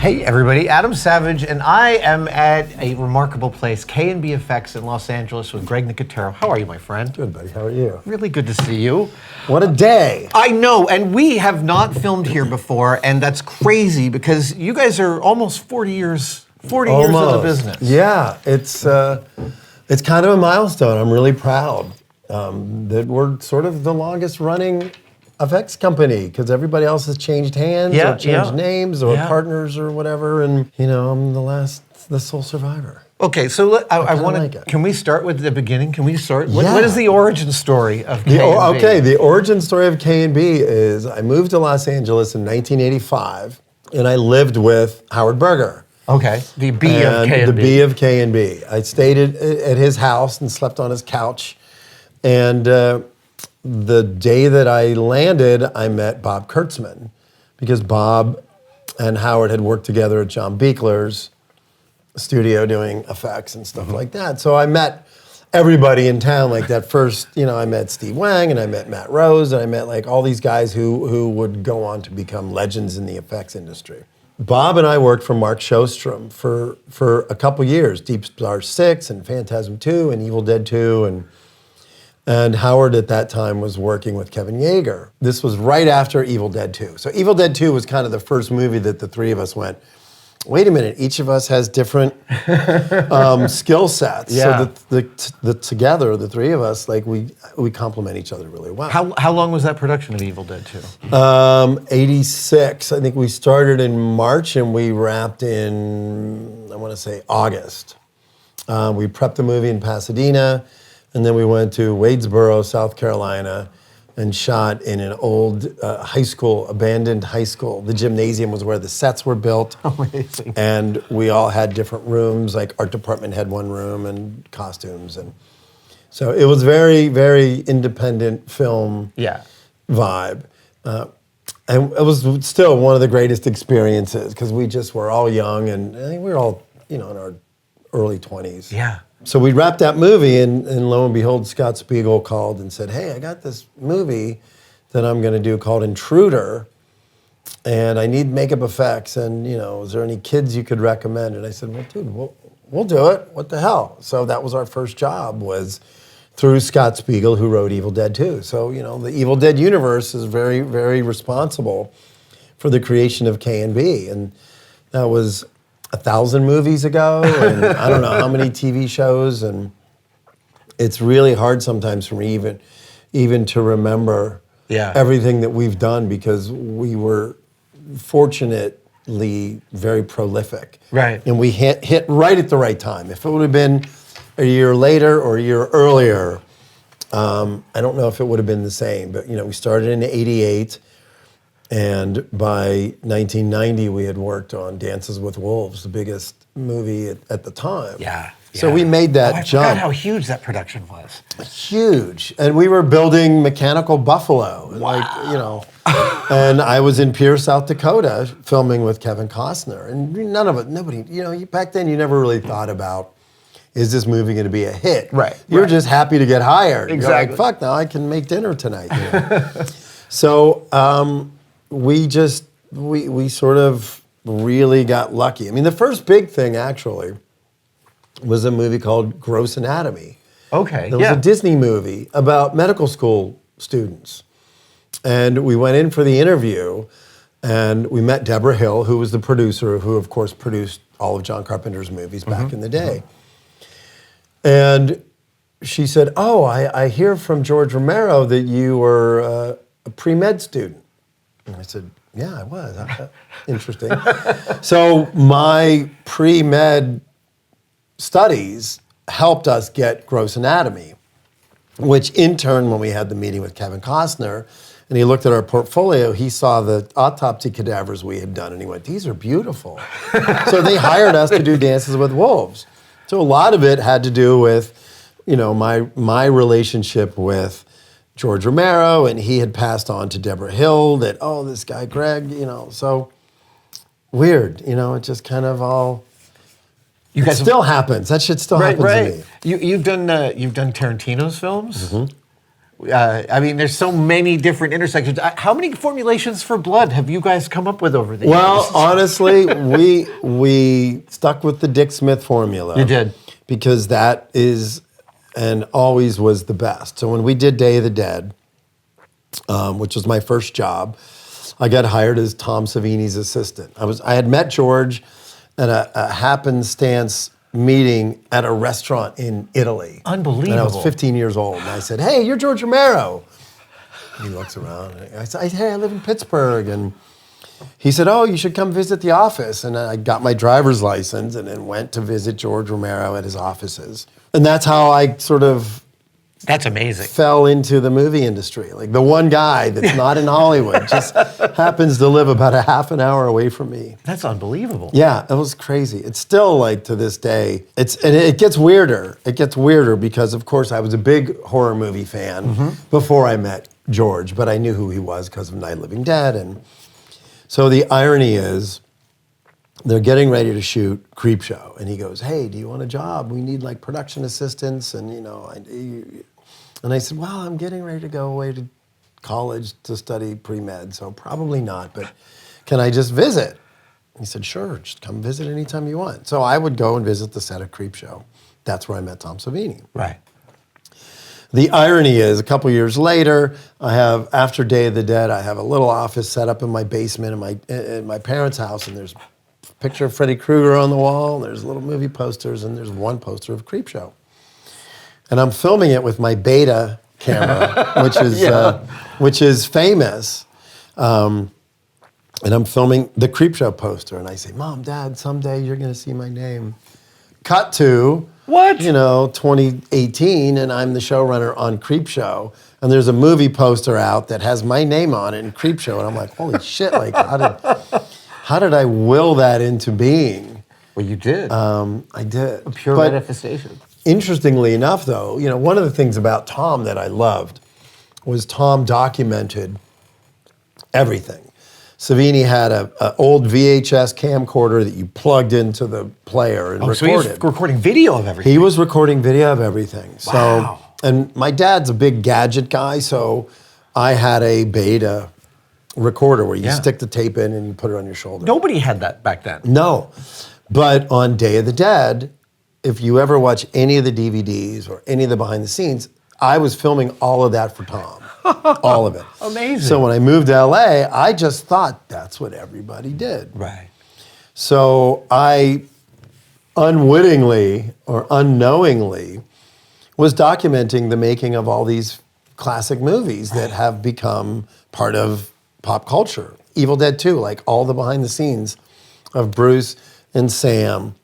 Hey everybody, Adam Savage, and I am at a remarkable place, KNB EFX in Los Angeles with Greg Nicotero. How are you, my friend? Good, buddy. How are you? Really good to see you. What a day. I know, and we have not filmed here before, and that's crazy because you guys are almost 40 years in the business. Yeah, it's kind of a milestone. I'm really proud that we're sort of the longest running effects company because everybody else has changed hands or changed names or partners or whatever, and I'm the sole survivor. Okay, so I want to. Can we start with the beginning? Can we start? What is the origin story of KNB? The origin story of KNB is I moved to Los Angeles in 1985, and I lived with Howard Berger. Okay, the B of KNB. The B of KNB. I stayed at his house and slept on his couch, and the day that I landed, I met Bob Kurtzman, because Bob and Howard had worked together at John Buechler's studio doing effects and stuff like that. So I met everybody in town. Like that first, I met Steve Wang and I met Matt Rose and I met like all these guys who would go on to become legends in the effects industry. Bob and I worked for Mark Shostrom for a couple years, Deep Star 6 and Phantasm 2 and Evil Dead 2 and Howard at that time was working with Kevin Yeager. This was right after Evil Dead 2. So Evil Dead 2 was kind of the first movie that the three of us went, wait a minute, each of us has different skill sets. Yeah. So together, the three of us, like we complement each other really well. How long was that production of Evil Dead 2? 86. I think we started in March and we wrapped in, I want to say, August. We prepped the movie in Pasadena, and then we went to Wadesboro, South Carolina, and shot in an old abandoned high school. The gymnasium was where the sets were built. Amazing. And we all had different rooms, like art department had one room and costumes. And so it was very, very independent film vibe. And it was still one of the greatest experiences because we just were all young and I think we were all, in our early 20s. Yeah. So we wrapped that movie, and lo and behold, Scott Spiegel called and said, hey, I got this movie that I'm going to do called Intruder, and I need makeup effects, and, is there any kids you could recommend? And I said, well, dude, we'll do it. What the hell? So that was our first job, was through Scott Spiegel, who wrote Evil Dead 2. So, the Evil Dead universe is very, very responsible for the creation of KNB, and that was 1,000 movies ago, and I don't know how many TV shows, and it's really hard sometimes for me even to remember everything that we've done because we were fortunately very prolific. Right. And we hit right at the right time. If it would have been a year later or a year earlier, I don't know if it would have been the same, but we started in '88. And by 1990, we had worked on Dances with Wolves, the biggest movie at the time. Yeah. So we made that jump. I forgot how huge that production was. Huge. And we were building Mechanical Buffalo. Wow. And I was in Pierce, South Dakota, filming with Kevin Costner. And nobody, back then you never really thought about, is this movie going to be a hit? Right. You're just happy to get hired. Exactly. You're like, fuck, now I can make dinner tonight. So, we sort of really got lucky. I mean, the first big thing actually was a movie called Gross Anatomy. Okay. It was a Disney movie about medical school students. And we went in for the interview and we met Deborah Hill, who was the producer, who of course produced all of John Carpenter's movies back in the day. And she said, oh, I hear from George Romero that you were a pre-med student. And I said, yeah, I was. Interesting. So my pre-med studies helped us get Gross Anatomy, which in turn, when we had the meeting with Kevin Costner, and he looked at our portfolio, he saw the autopsy cadavers we had done, and he went, these are beautiful. So they hired us to do Dances with Wolves. So a lot of it had to do with, my relationship with George Romero, and he had passed on to Deborah Hill that, this guy Greg, so weird, it just kind of all, still happens. That shit still happens to me. You've done Tarantino's films? I mean, there's so many different intersections. How many formulations for blood have you guys come up with over the Well, years? honestly, we stuck with the Dick Smith formula. You did. Because that is and always was the best. So when we did Day of the Dead, which was my first job, I got hired as Tom Savini's assistant. I had met George at a happenstance meeting at a restaurant in Italy. Unbelievable. And I was 15 years old. And I said, hey, you're George Romero. And he looks around. And I said, hey, I live in Pittsburgh. And he said, oh, you should come visit the office. And I got my driver's license and then went to visit George Romero at his offices. And that's how I sort of That's amazing. fell into the movie industry. Like the one guy that's not in Hollywood just happens to live about a half an hour away from me. That's unbelievable. Yeah, it was crazy. It's still like to this day. And it gets weirder. It gets weirder because of course I was a big horror movie fan before I met George, but I knew who he was because of Night of the Living Dead. And so the irony is they're getting ready to shoot Creepshow, and he goes, hey, do you want a job? We need like production assistants, and and I said, well, I'm getting ready to go away to college to study pre-med, so probably not, but can I just visit? He said, sure, just come visit anytime you want. So I would go and visit the set of Creepshow. That's where I met Tom Savini. Right. The irony is, a couple years later, after Day of the Dead, I have a little office set up in my basement in my parents' house, and there's a picture of Freddy Krueger on the wall, and there's little movie posters, and there's one poster of Creepshow. And I'm filming it with my Beta camera, which is famous. And I'm filming the Creepshow poster, and I say, Mom, Dad, someday you're going to see my name. Cut to, What? 2018, and I'm the showrunner on Creepshow, and there's a movie poster out that has my name on it in Creepshow, and I'm like, holy shit, like, how did I will that into being? Well, you did. I did. A pure manifestation. Interestingly enough, though, one of the things about Tom that I loved was Tom documented everything. Savini had an old VHS camcorder that you plugged into the player and recorded. So he was recording video of everything. He was recording video of everything. Wow. So, and my dad's a big gadget guy, so I had a Beta recorder where you stick the tape in and you put it on your shoulder. Nobody had that back then. No. But on Day of the Dead, if you ever watch any of the DVDs or any of the behind the scenes, I was filming all of that for Tom. All of it. Amazing. So when I moved to LA, I just thought that's what everybody did. Right. So I unwittingly or unknowingly was documenting the making of all these classic movies that have become part of pop culture. Evil Dead 2, like all the behind the scenes of Bruce and Sam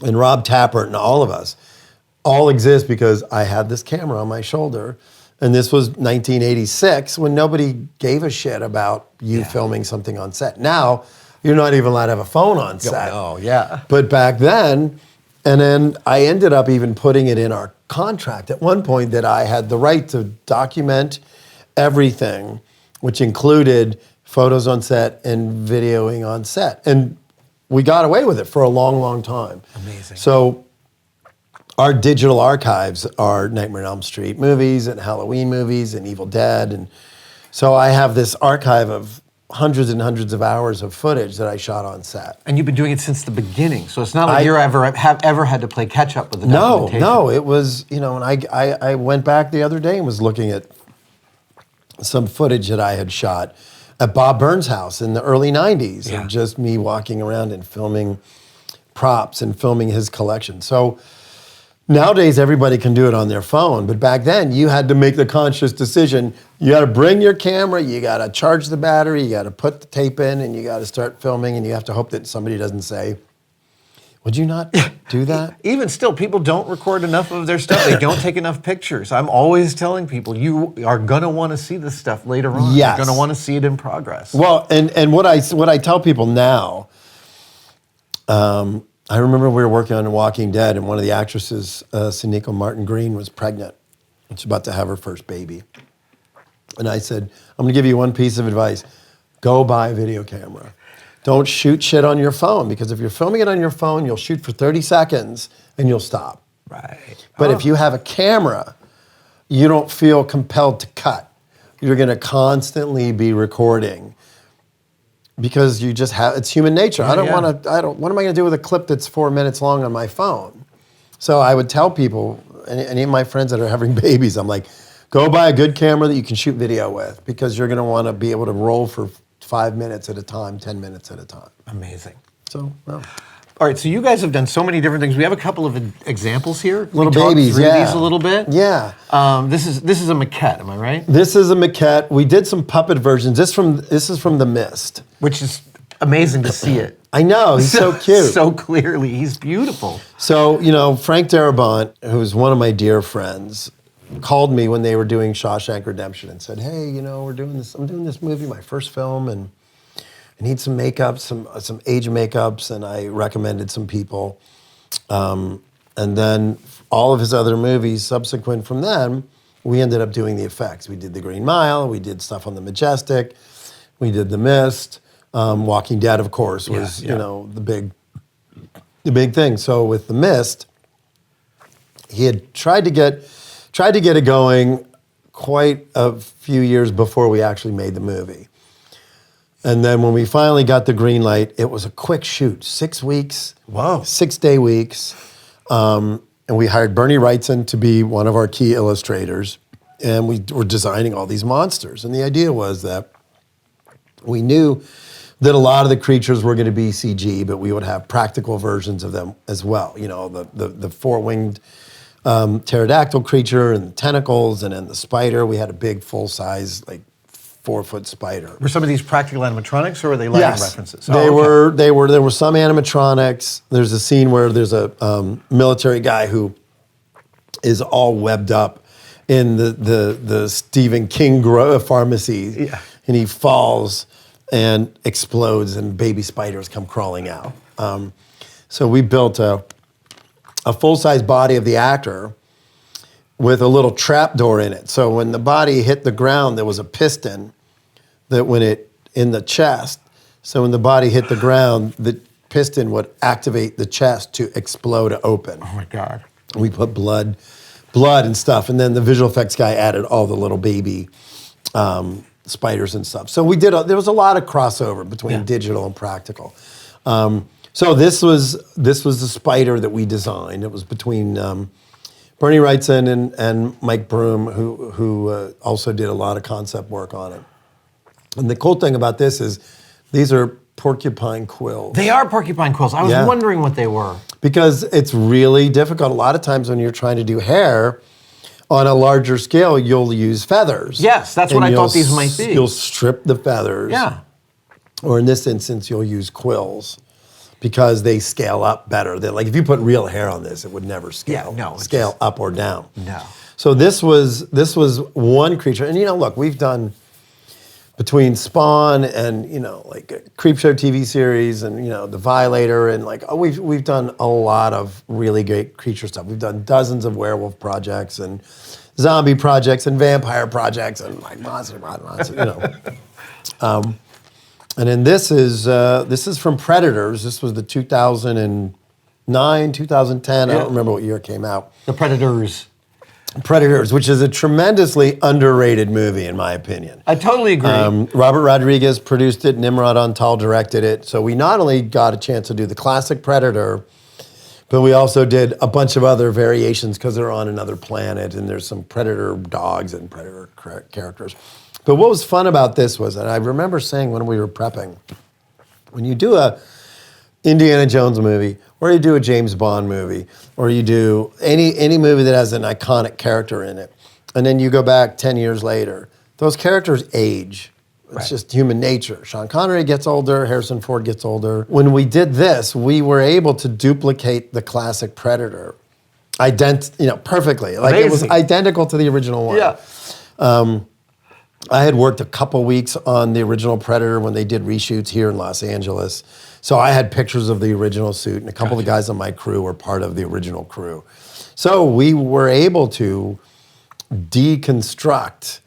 and Rob Tappert and all of us all exist because I had this camera on my shoulder. And this was 1986 when nobody gave a shit about you filming something on set. Now, you're not even allowed to have a phone on set. Oh, yeah. But back then, and then I ended up even putting it in our contract at one point that I had the right to document everything, which included photos on set and videoing on set. And we got away with it for a long, long time. Amazing. So our digital archives are Nightmare on Elm Street movies and Halloween movies and Evil Dead. And so I have this archive of hundreds and hundreds of hours of footage that I shot on set. And you've been doing it since the beginning, so it's not like you ever had to play catch up with the documentation. No, it was, and I went back the other day and was looking at some footage that I had shot at Bob Burns' house in the early 90s, of just me walking around and filming props and filming his collection. So nowadays, everybody can do it on their phone, but back then, you had to make the conscious decision. You got to bring your camera, you got to charge the battery, you got to put the tape in, and you got to start filming, and you have to hope that somebody doesn't say, would you not do that? Even still, people don't record enough of their stuff. They don't take enough pictures. I'm always telling people, you are going to want to see this stuff later on. Yes. You're going to want to see it in progress. Well, and what I tell people now, I remember we were working on Walking Dead, and one of the actresses, Sonequa Martin Green, was pregnant. And she's about to have her first baby. And I said, I'm going to give you one piece of advice. Go buy a video camera. Don't shoot shit on your phone, because if you're filming it on your phone, you'll shoot for 30 seconds and you'll stop. Right. But if you have a camera, you don't feel compelled to cut. You're going to constantly be recording because you just have, it's human nature. What am I going to do with a clip that's 4 minutes long on my phone? So I would tell people, any of my friends that are having babies, I'm like, go buy a good camera that you can shoot video with, because you're going to want to be able to roll for 5 minutes at a time, 10 minutes at a time. Amazing. So, well. All right, so you guys have done so many different things. We have a couple of examples here. Little Can we babies, talk through yeah. these a little bit? Yeah. This is a maquette, am I right? This is a maquette. We did some puppet versions. This is from The Mist. Which is amazing to see it. I know, he's so cute. So clearly, he's beautiful. So, Frank Darabont, who's one of my dear friends, called me when they were doing Shawshank Redemption and said, hey, we're doing this, I'm doing this movie, my first film, and I need some makeup, some age makeups, and I recommended some people. And then all of his other movies subsequent from them, we ended up doing the effects. We did The Green Mile, we did stuff on The Majestic, we did The Mist, Walking Dead, of course, was the big thing. So with The Mist, he had tried to get it going quite a few years before we actually made the movie. And then when we finally got the green light, it was a quick shoot, 6 weeks. Wow. 6-day weeks. And we hired Bernie Wrightson to be one of our key illustrators. And we were designing all these monsters. And the idea was that we knew that a lot of the creatures were going to be CG, but we would have practical versions of them as well. The four-winged pterodactyl creature and the tentacles, and then the spider. We had a big full-size, 4-foot spider. Were some of these practical animatronics, or were they lighting references? There were some animatronics. There's a scene where there's a military guy who is all webbed up in the Stephen King pharmacy, and he falls and explodes, and baby spiders come crawling out. So we built a full-size body of the actor with a little trap door in it. So when the body hit the ground, there was a piston that went in the chest. So when the body hit the ground, the piston would activate the chest to explode open. Oh my God. We put blood and stuff, and then the visual effects guy added all the little baby spiders and stuff. So there was a lot of crossover between digital and practical. So this was the spider that we designed. It was between Bernie Wrightson and Mike Broom, who also did a lot of concept work on it. And the cool thing about this is these are porcupine quills. They are porcupine quills. I was wondering what they were. Because it's really difficult. A lot of times when you're trying to do hair on a larger scale, you'll use feathers. Yes, that's what I thought these might be. You'll strip the feathers. Yeah. Or in this instance, you'll use quills, because they scale up better. They're if you put real hair on this, it would never scale. Yeah, no, scale up or down. No. So this was one creature, and look, we've done between Spawn and a Creepshow TV series and The Violator and we've done a lot of really great creature stuff. We've done dozens of werewolf projects and zombie projects and vampire projects and monster. And then this is from Predators. This was the 2009, 2010. I don't remember what year it came out. The Predators. Predators, which is a tremendously underrated movie, in my opinion. I totally agree. Robert Rodriguez produced it. Nimrod Antal directed it. So we not only got a chance to do the classic Predator, but we also did a bunch of other variations because they're on another planet, and there's some Predator dogs and Predator characters. But what was fun about this was, and I remember saying when we were prepping, when you do a Indiana Jones movie, or you do a James Bond movie, or you do any movie that has an iconic character in it, and then you go back 10 years later, those characters age. It's just human nature. Sean Connery gets older, Harrison Ford gets older. When we did this, we were able to duplicate the classic Predator, perfectly. It was identical to the original one. Yeah. I had worked a couple weeks on the original Predator when they did reshoots here in Los Angeles. So I had pictures of the original suit, and a couple of the guys on my crew were part of the original crew. So we were able to deconstruct,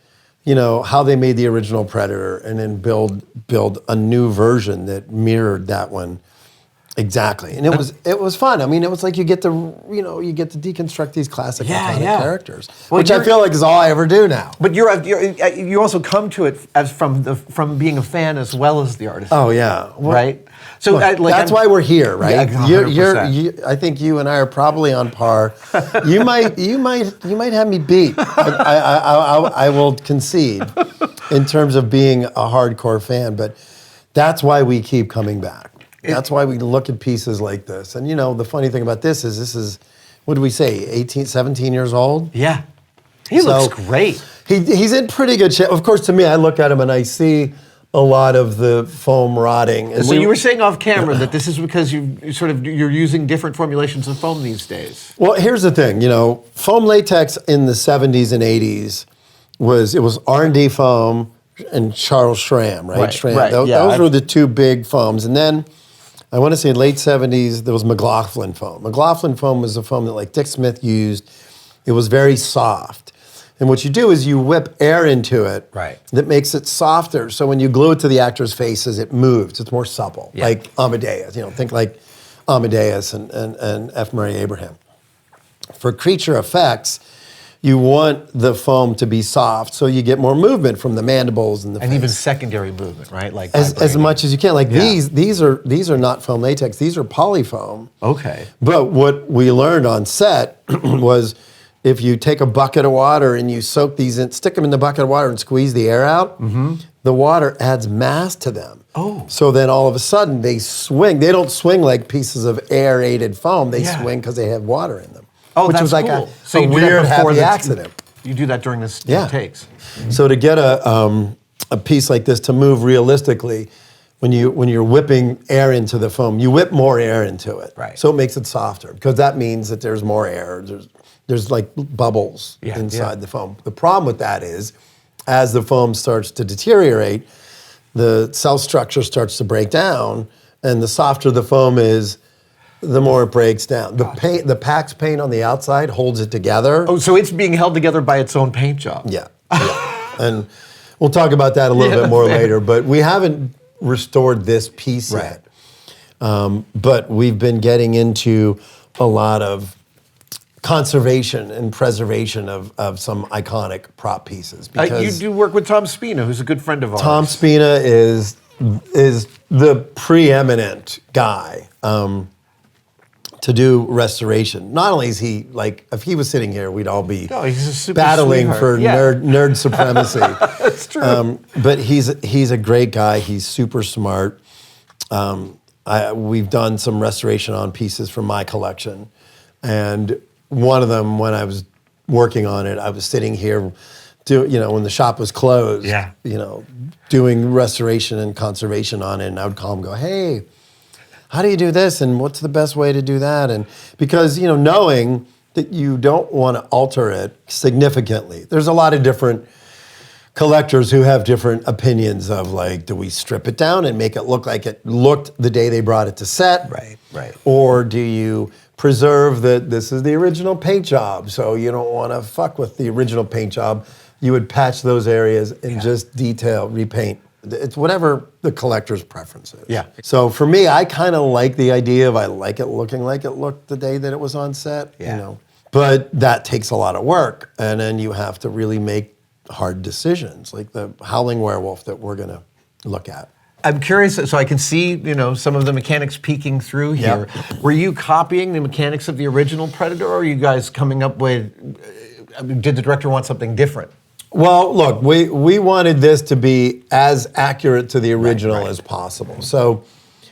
how they made the original Predator, and then build a new version that mirrored that one Exactly, and it was fun. I mean, it was like you get to deconstruct these classic iconic characters, which I feel like is all I ever do now. But you also come to it as from being a fan as well as the artist. Oh yeah, right. So look, that's why we're here, right? Yeah, I think you and I are probably on par. You might have me beat. I will concede in terms of being a hardcore fan, but that's why we keep coming back. That's why we look at pieces like this. And the funny thing about this is, what do we say, 18, 17 years old? Yeah. He looks great. He's in pretty good shape. Of course, to me, I look at him and I see a lot of the foam rotting. And so you were saying off camera that this is because you're using different formulations of foam these days. Well, here's the thing, foam latex in the 70s and 80s was R&D foam and Charles Schramm, right? Schramm. Right. Those were the two big foams. And then I want to say in late 70s, there was McLaughlin foam. McLaughlin foam was a foam that like Dick Smith used. It was very soft. And what you do is you whip air into it that makes it softer. So when you glue it to the actors' faces, it moves. It's more supple, like Amadeus. Think like Amadeus and F. Murray Abraham. For creature effects, you want the foam to be soft, so you get more movement from the mandibles and the face. And even secondary movement, right? Like as much as you can. Like these are not foam latex. These are polyfoam. Okay. But what we learned on set was if you take a bucket of water and you soak these in, stick them in the bucket of water and squeeze the air out, the water adds mass to them. Oh. So then all of a sudden they swing. They don't swing like pieces of aerated foam. They swing because they have water in them. Oh, which that's was like cool. a weird happy accident. You do that during the takes. So to get a piece like this to move realistically, when you're whipping air into the foam, you whip more air into it. Right. So it makes it softer because that means that there's more air. There's like bubbles inside the foam. The problem with that is, as the foam starts to deteriorate, the cell structure starts to break down, and the softer the foam is, the more it breaks down. The PAX paint on the outside holds it together. Oh, so it's being held together by its own paint job. Yeah. And we'll talk about that a little bit more later, but we haven't restored this piece yet. But we've been getting into a lot of conservation and preservation of some iconic prop pieces. You do work with Tom Spina, who's a good friend of ours. Tom Spina is the preeminent guy to do restoration. Not only is he, like, if he was sitting here, we'd all be battling for nerd supremacy. That's true. But he's a great guy. He's super smart. We've done some restoration on pieces from my collection. And one of them, when I was working on it, I was sitting here, when the shop was closed, doing restoration and conservation on it. And I would call him and go, hey, how do you do this? And what's the best way to do that? And because, knowing that you don't want to alter it significantly. There's a lot of different collectors who have different opinions of, like, do we strip it down and make it look like it looked the day they brought it to set? Right. Or do you preserve that this is the original paint job, so you don't want to fuck with the original paint job. You would patch those areas and just detail, repaint. It's whatever the collector's preference is. Yeah. So for me, I kind of like the idea of I like it looking like it looked the day that it was on set. But that takes a lot of work, and then you have to really make hard decisions, like the Howling Werewolf that we're going to look at. I'm curious, so I can see, some of the mechanics peeking through here. Were you copying the mechanics of the original Predator, or are you guys coming up with, did the director want something different? Well, look, we wanted this to be as accurate to the original as possible. So,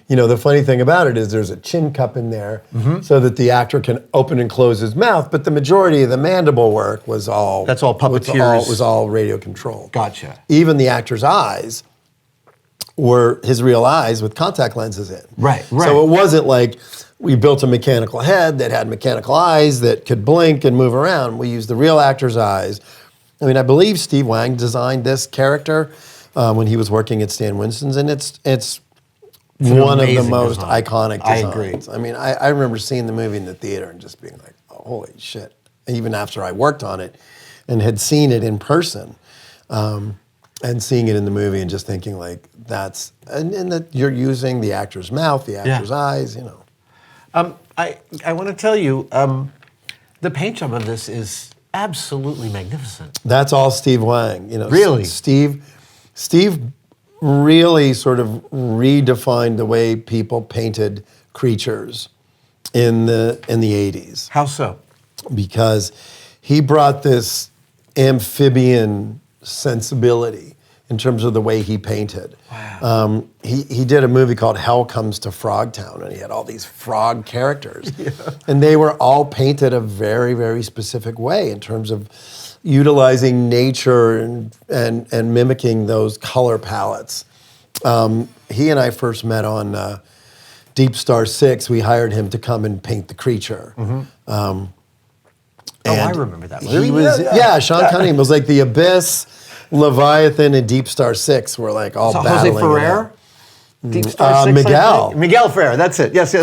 the funny thing about it is there's a chin cup in there so that the actor can open and close his mouth, but the majority of the mandible work was all... That's all puppeteers. Was all radio controlled. Gotcha. Even the actor's eyes were his real eyes with contact lenses in. Right. So it wasn't like we built a mechanical head that had mechanical eyes that could blink and move around. We used the real actor's eyes. I mean, I believe Steve Wang designed this character when he was working at Stan Winston's, and it's one of the most iconic designs. I agree. I mean, I remember seeing the movie in the theater and just being like, oh, holy shit. Even after I worked on it and had seen it in person. and seeing it in the movie and just thinking like and that you're using the actor's mouth, the actor's eyes, you know. I want to tell you, the paint job of this is absolutely magnificent. That's all Steve Wang, you know. Really? Steve really sort of redefined the way people painted creatures in the 80s. How so? Because he brought this amphibian sensibility in terms of the way he painted. Wow. He did a movie called Hell Comes to Frogtown, and he had all these frog characters. And they were all painted a very, very specific way in terms of utilizing nature and mimicking those color palettes. He and I first met on Deep Star 6. We hired him to come and paint the creature. I remember that movie. He was, Sean Cunningham was like the Abyss, Leviathan, and Deep Star 6 were like all battling. Jose Ferrer? Deep Star 6? Miguel. Miguel Ferrer, that's it. Yes.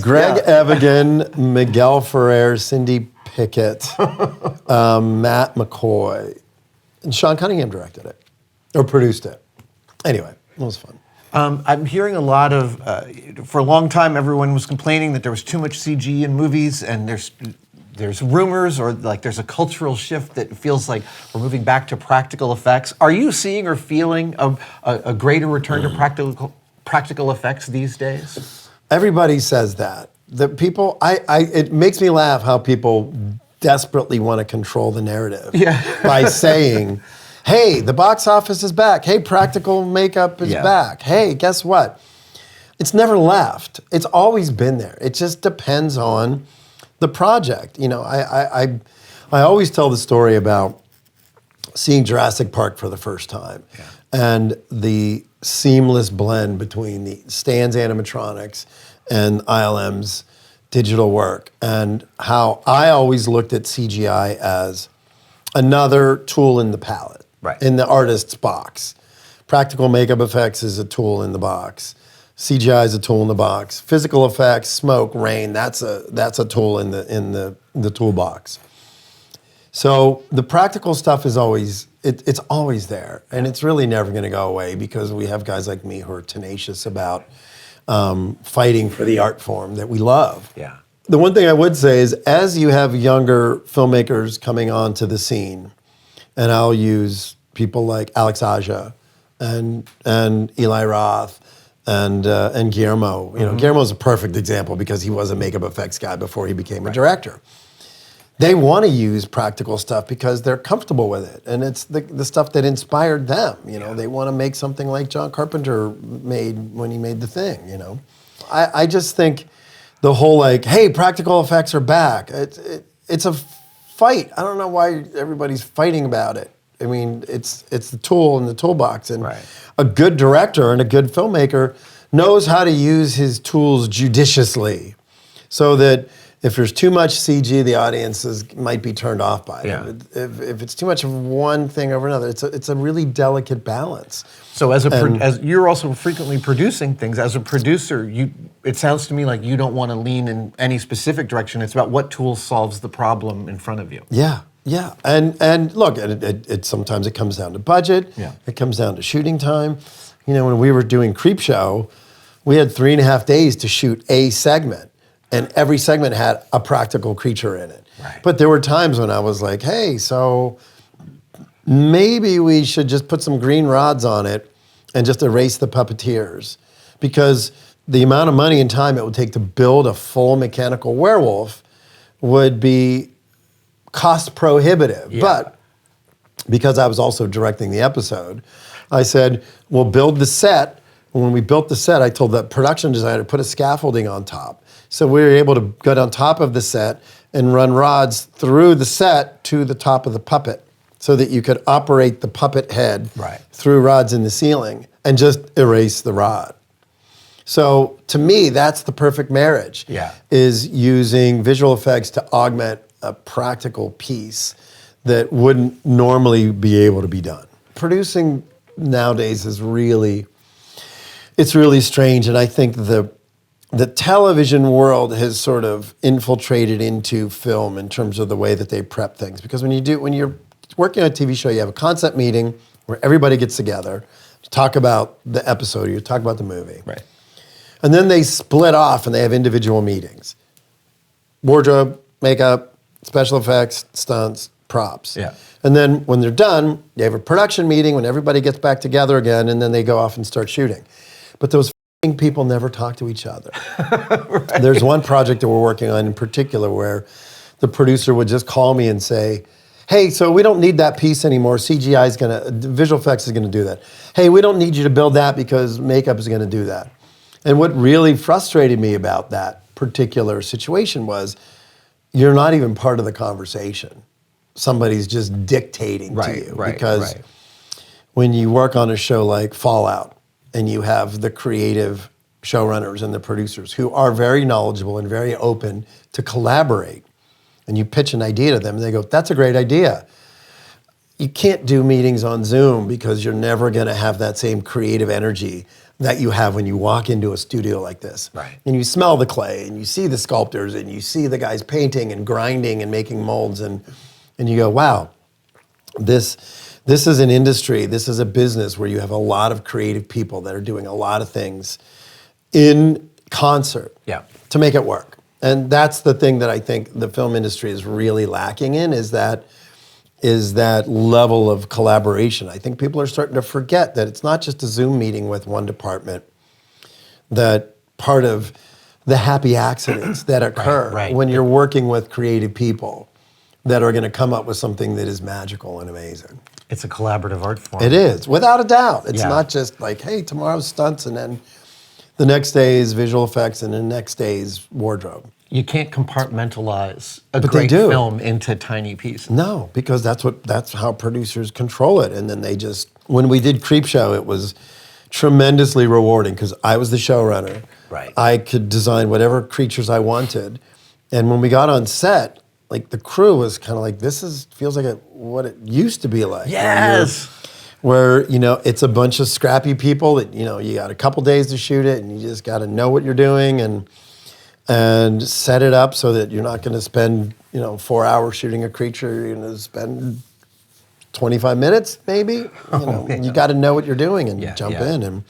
Greg Evigan, Miguel Ferrer, Cindy Pickett, Matt McCoy. And Sean Cunningham directed it, or produced it. Anyway, it was fun. I'm hearing a lot of, for a long time, everyone was complaining that there was too much CG in movies, and there's rumors or like there's a cultural shift that feels like we're moving back to practical effects. Are you seeing or feeling a greater return to practical effects these days? Everybody says that. The people, it makes me laugh how people desperately want to control the narrative by saying, hey, the box office is back. Hey, practical makeup is back. Hey, guess what? It's never left. It's always been there. It just depends on the project. You know, I always tell the story about seeing Jurassic Park for the first time and the seamless blend between the Stan's animatronics and ILM's digital work, and how I always looked at CGI as another tool in the palette, in the artist's box. Practical makeup effects is a tool in the box. CGI is a tool in the box. Physical effects, smoke, rain, that's a tool in the toolbox. So the practical stuff is always, it's always there, and it's really never going to go away because we have guys like me who are tenacious about fighting for the art form that we love. Yeah. The one thing I would say is, as you have younger filmmakers coming onto the scene, and I'll use people like Alex Aja and Eli Roth and Guillermo. You know, Guillermo's a perfect example because he was a makeup effects guy before he became a director. They want to use practical stuff because they're comfortable with it, and it's the stuff that inspired them. You know, they want to make something like John Carpenter made when he made The Thing. You know, I just think the whole like, hey, practical effects are back. It's a fight. I don't know why everybody's fighting about it. I mean, it's the tool in the toolbox, and a good director and a good filmmaker knows how to use his tools judiciously, so that if there's too much CG, the audiences might be turned off by it. If it's too much of one thing over another, it's a really delicate balance. So as you're also frequently producing things, as a producer, it sounds to me like you don't want to lean in any specific direction. It's about what tool solves the problem in front of you. Yeah. And look, it sometimes it comes down to budget. Yeah. It comes down to shooting time. You know, when we were doing Creepshow, we had 3.5 days to shoot a segment. And every segment had a practical creature in it. But there were times when I was like, hey, so maybe we should just put some green rods on it and just erase the puppeteers. Because the amount of money and time it would take to build a full mechanical werewolf would be cost prohibitive. But because I was also directing the episode, I said, we'll build the set. When we built the set, I told the production designer to put a scaffolding on top. So we were able to get on top of the set and run rods through the set to the top of the puppet so that you could operate the puppet head through rods in the ceiling and just erase the rod. So to me, that's the perfect marriage, is using visual effects to augment a practical piece that wouldn't normally be able to be done. Producing nowadays is really strange, and I think the television world has sort of infiltrated into film in terms of the way that they prep things. Because when you're working on a TV show, you have a concept meeting, where everybody gets together to talk about the episode, or you talk about the movie. Right. And then they split off and they have individual meetings. Wardrobe, makeup, special effects, stunts, props. Yeah. And then when they're done, they have a production meeting when everybody gets back together again, and then they go off and start shooting. But those f***ing people never talk to each other. Right. There's one project that we're working on in particular where the producer would just call me and say, hey, so we don't need that piece anymore. CGI is visual effects is gonna do that. Hey, we don't need you to build that because makeup is gonna do that. And what really frustrated me about that particular situation was you're not even part of the conversation. Somebody's just dictating to you. Because when you work on a show like Fallout and you have the creative showrunners and the producers who are very knowledgeable and very open to collaborate, and you pitch an idea to them and they go, that's a great idea. You can't do meetings on Zoom because you're never gonna have that same creative energy that you have when you walk into a studio like this. Right. And you smell the clay and you see the sculptors and you see the guys painting and grinding and making molds and you go, wow, this is an industry, this is a business where you have a lot of creative people that are doing a lot of things in concert to make it work. And that's the thing that I think the film industry is really lacking in, is that level of collaboration. I think people are starting to forget that it's not just a Zoom meeting with one department, that part of the happy accidents that occur when you're working with creative people that are gonna come up with something that is magical and amazing. It's a collaborative art form. It is, without a doubt. It's not just like, hey, tomorrow's stunts and then the next day is visual effects and the next day is wardrobe. You can't compartmentalize a great film into tiny pieces. No, because that's how producers control it. And then they just, when we did Creepshow, it was tremendously rewarding because I was the showrunner. Right. I could design whatever creatures I wanted. And when we got on set, like the crew was kind of like, feels like what it used to be like. Yes. Where it's a bunch of scrappy people that, you got a couple days to shoot it and you just got to know what you're doing and set it up so that you're not going to spend 4 hours shooting a creature. You're going to spend 25 minutes maybe. You got to know what you're doing and jump in. And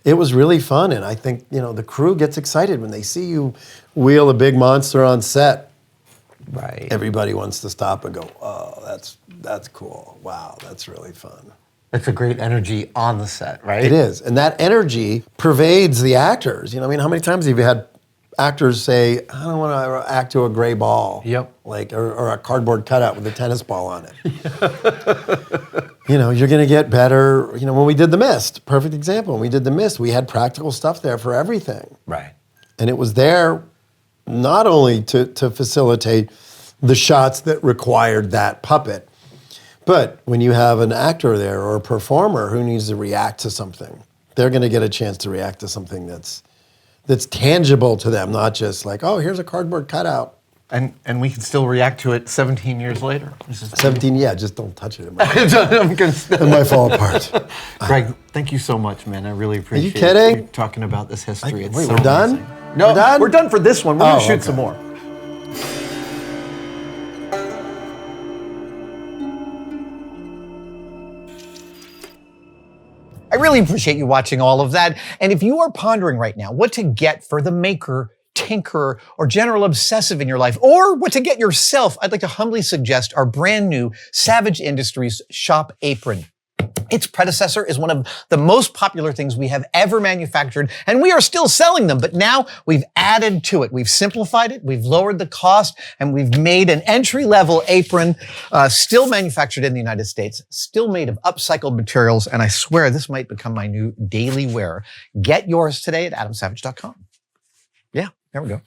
it was really fun. And I think the crew gets excited when they see you wheel a big monster on set. Right. Everybody wants to stop and go, oh, that's cool. Wow, that's really fun. It's a great energy on the set, right? It is. And that energy pervades the actors. How many times have you had actors say, I don't want to act to a gray ball. Yep. Like, or a cardboard cutout with a tennis ball on it. You're going to get better. When we did The Mist, perfect example. When we did The Mist, we had practical stuff there for everything. Right. And it was there not only to facilitate the shots that required that puppet, but when you have an actor there or a performer who needs to react to something, they're going to get a chance to react to something that's tangible to them, not just like, oh, here's a cardboard cutout. And we can still react to it 17 years later. 17, just don't touch it. It it might fall apart. Greg, thank you so much, man. I really appreciate you kidding? you talking about this history. Wait, we're done? Amazing. No, we're done for this one. We're going to shoot some more. I really appreciate you watching all of that. And if you are pondering right now what to get for the maker, tinkerer, or general obsessive in your life, or what to get yourself, I'd like to humbly suggest our brand new Savage Industries Shop Apron. Its predecessor is one of the most popular things we have ever manufactured, and we are still selling them, but now we've added to it. We've simplified it, we've lowered the cost, and we've made an entry-level apron, still manufactured in the United States, still made of upcycled materials, and I swear this might become my new daily wear. Get yours today at adamsavage.com. Yeah, there we go.